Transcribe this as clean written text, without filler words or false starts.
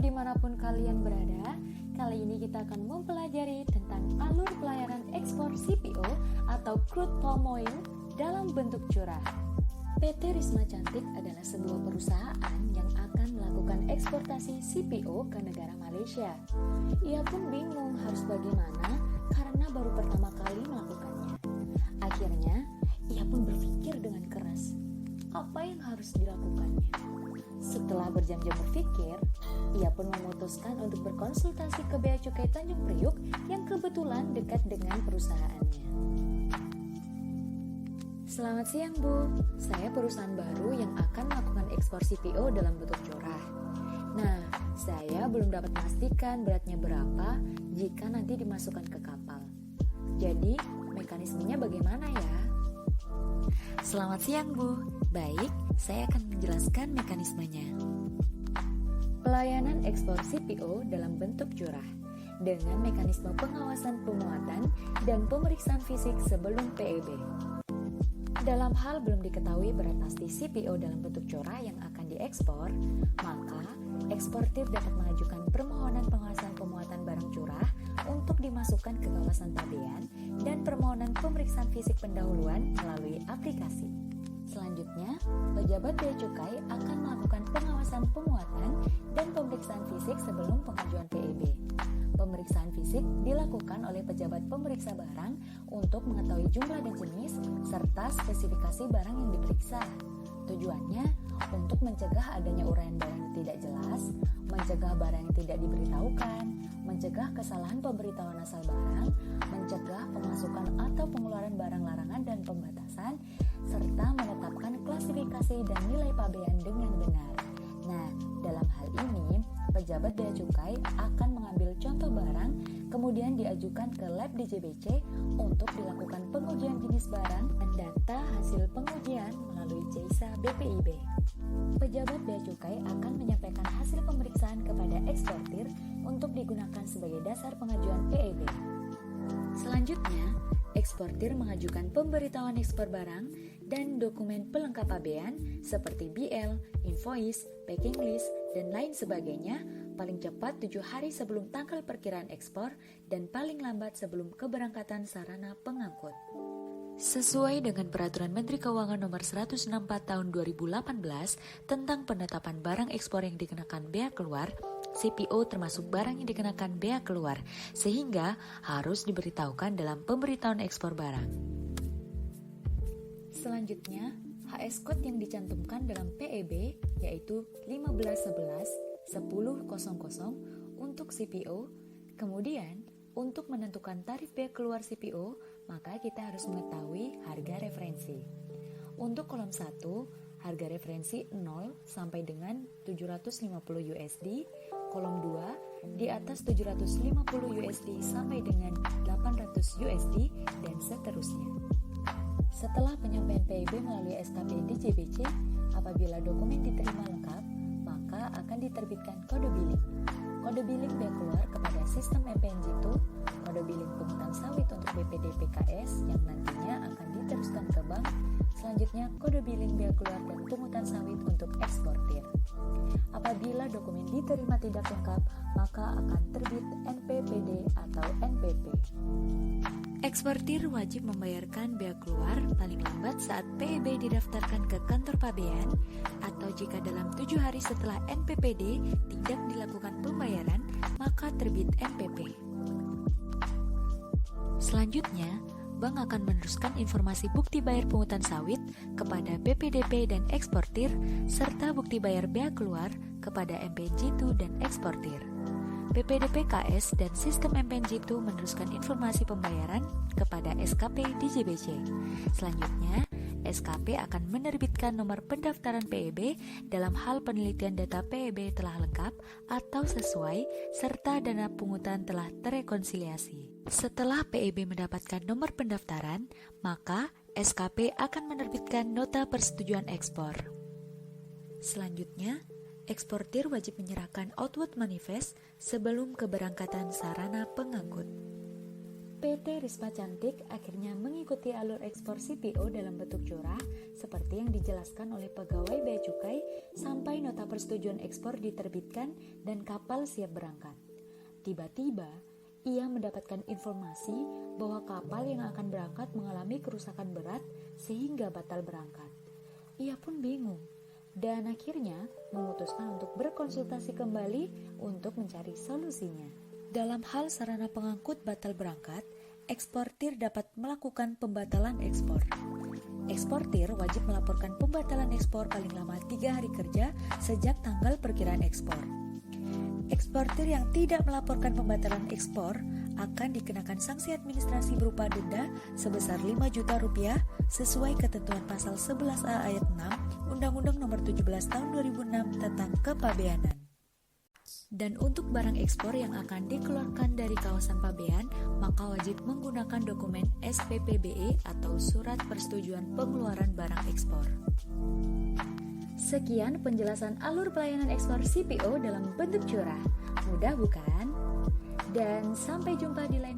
dimanapun kalian berada. Kali ini kita akan mempelajari tentang alur pelayanan ekspor CPO atau crude palm oil dalam bentuk curah. PT Risma Cantik adalah sebuah perusahaan yang akan melakukan eksportasi CPO ke negara Malaysia. Ia pun bingung harus bagaimana karena baru pertama kali melakukannya. Akhirnya, ia pun berpikir dengan keras, apa yang harus dilakukannya? Setelah berjam-jam berpikir, ia pun memutuskan untuk berkonsultasi ke Bea Cukai Tanjung Priuk yang kebetulan dekat dengan perusahaannya. Selamat siang Bu, saya perusahaan baru yang akan melakukan ekspor CPO dalam bentuk curah. Nah, saya belum dapat memastikan beratnya berapa jika nanti dimasukkan ke kapal. Jadi, mekanismenya bagaimana ya? Selamat siang Bu, baik, saya akan menjelaskan mekanismenya. Pelayanan ekspor CPO dalam bentuk curah dengan mekanisme pengawasan pemuatan dan pemeriksaan fisik sebelum PEB. Dalam hal belum diketahui berat pasti CPO dalam bentuk curah yang akan diekspor, maka eksportir dapat mengajukan permohonan pengawasan pemuatan barang curah untuk dimasukkan ke kawasan pabean dan permohonan pemeriksaan fisik pendahuluan melalui aplikasi. Selanjutnya, pejabat Bea Cukai akan melakukan pengawasan pemuatan dan pemeriksaan fisik sebelum pengajuan PEB. Pemeriksaan fisik dilakukan oleh pejabat pemeriksa barang untuk mengetahui jumlah dan jenis serta spesifikasi barang yang diperiksa. Tujuannya untuk mencegah adanya uraian barang yang tidak jelas, mencegah barang yang tidak diberitahukan, mencegah kesalahan pemberitahuan asal barang, mencegah pemasukan atau pengeluaran barang larangan dan pembatasan, serta menetapkan klasifikasi dan nilai pabean dengan benar. Nah, dalam hal ini, pejabat Bea Cukai akan mengambil contoh barang, kemudian diajukan ke lab DJBC untuk dilakukan pengujian jenis barang dan data hasil pengujian melalui JISA BPIB. Pejabat Bea Cukai akan menyampaikan hasil pemeriksaan kepada eksportir untuk digunakan sebagai dasar pengajuan PEB. Selanjutnya, eksportir mengajukan pemberitahuan ekspor barang dan dokumen pelengkap pabean seperti BL, invoice, packing list, dan lain sebagainya paling cepat 7 hari sebelum tanggal perkiraan ekspor dan paling lambat sebelum keberangkatan sarana pengangkut. Sesuai dengan Peraturan Menteri Keuangan Nomor 164 Tahun 2018 tentang penetapan barang ekspor yang dikenakan bea keluar, CPO termasuk barang yang dikenakan bea keluar, sehingga harus diberitahukan dalam pemberitahuan ekspor barang. Selanjutnya, HS Code yang dicantumkan dalam PEB yaitu 1511-1000 untuk CPO. Kemudian, untuk menentukan tarif bea keluar CPO, maka kita harus mengetahui harga referensi. Untuk kolom 1, harga referensi 0 sampai dengan 750 USD, kolom 2 di atas 750 USD sampai dengan 800 USD, dan seterusnya. Setelah penyampaian PEB melalui SKP DJBC, apabila dokumen diterima lengkap, maka akan diterbitkan kode billing. Kode billing bea keluar kepada sistem MPNG2, kode billing pungutan sawit untuk BPD PKS yang nantinya akan diteruskan ke bank. Selanjutnya, kode billing bea keluar dan pungutan sawit untuk eksportir. Apabila dokumen diterima tidak lengkap, maka akan terbit NPPD atau NPP. Eksportir wajib membayarkan bea keluar paling lambat saat PEB didaftarkan ke kantor pabean atau jika dalam 7 hari setelah NPPD tidak dilakukan pembayaran, maka terbit NPP. Selanjutnya, bank akan meneruskan informasi bukti bayar pungutan sawit kepada BPDP dan eksportir serta bukti bayar bea keluar kepada MPNG2 dan eksportir. BPDP KS dan sistem MPNG2 meneruskan informasi pembayaran kepada SKP DJBC. Selanjutnya, SKP akan menerbitkan nomor pendaftaran PEB dalam hal penelitian data PEB telah lengkap atau sesuai serta dana pungutan telah terrekonsiliasi. Setelah PEB mendapatkan nomor pendaftaran, maka SKP akan menerbitkan nota persetujuan ekspor. Selanjutnya, eksportir wajib menyerahkan outward manifest sebelum keberangkatan sarana pengangkut. PT Risma Cantik akhirnya mengikuti alur ekspor CPO dalam bentuk curah seperti yang dijelaskan oleh pegawai Bea Cukai sampai nota persetujuan ekspor diterbitkan dan kapal siap berangkat. Tiba-tiba, ia mendapatkan informasi bahwa kapal yang akan berangkat mengalami kerusakan berat sehingga batal berangkat. Ia pun bingung dan akhirnya memutuskan untuk berkonsultasi kembali untuk mencari solusinya. Dalam hal sarana pengangkut batal berangkat, eksportir dapat melakukan pembatalan ekspor. Eksportir wajib melaporkan pembatalan ekspor paling lama 3 hari kerja sejak tanggal perkiraan ekspor. Eksportir yang tidak melaporkan pembatalan ekspor akan dikenakan sanksi administrasi berupa denda sebesar 5 juta rupiah sesuai ketentuan pasal 11A ayat 6 Undang-Undang Nomor 17 Tahun 2006 tentang Kepabeanan. Dan untuk barang ekspor yang akan dikeluarkan dari kawasan pabean, maka wajib menggunakan dokumen SPPBE atau Surat Persetujuan Pengeluaran Barang Ekspor. Sekian penjelasan alur pelayanan ekspor CPO dalam bentuk curah. Mudah bukan? Dan sampai jumpa di lain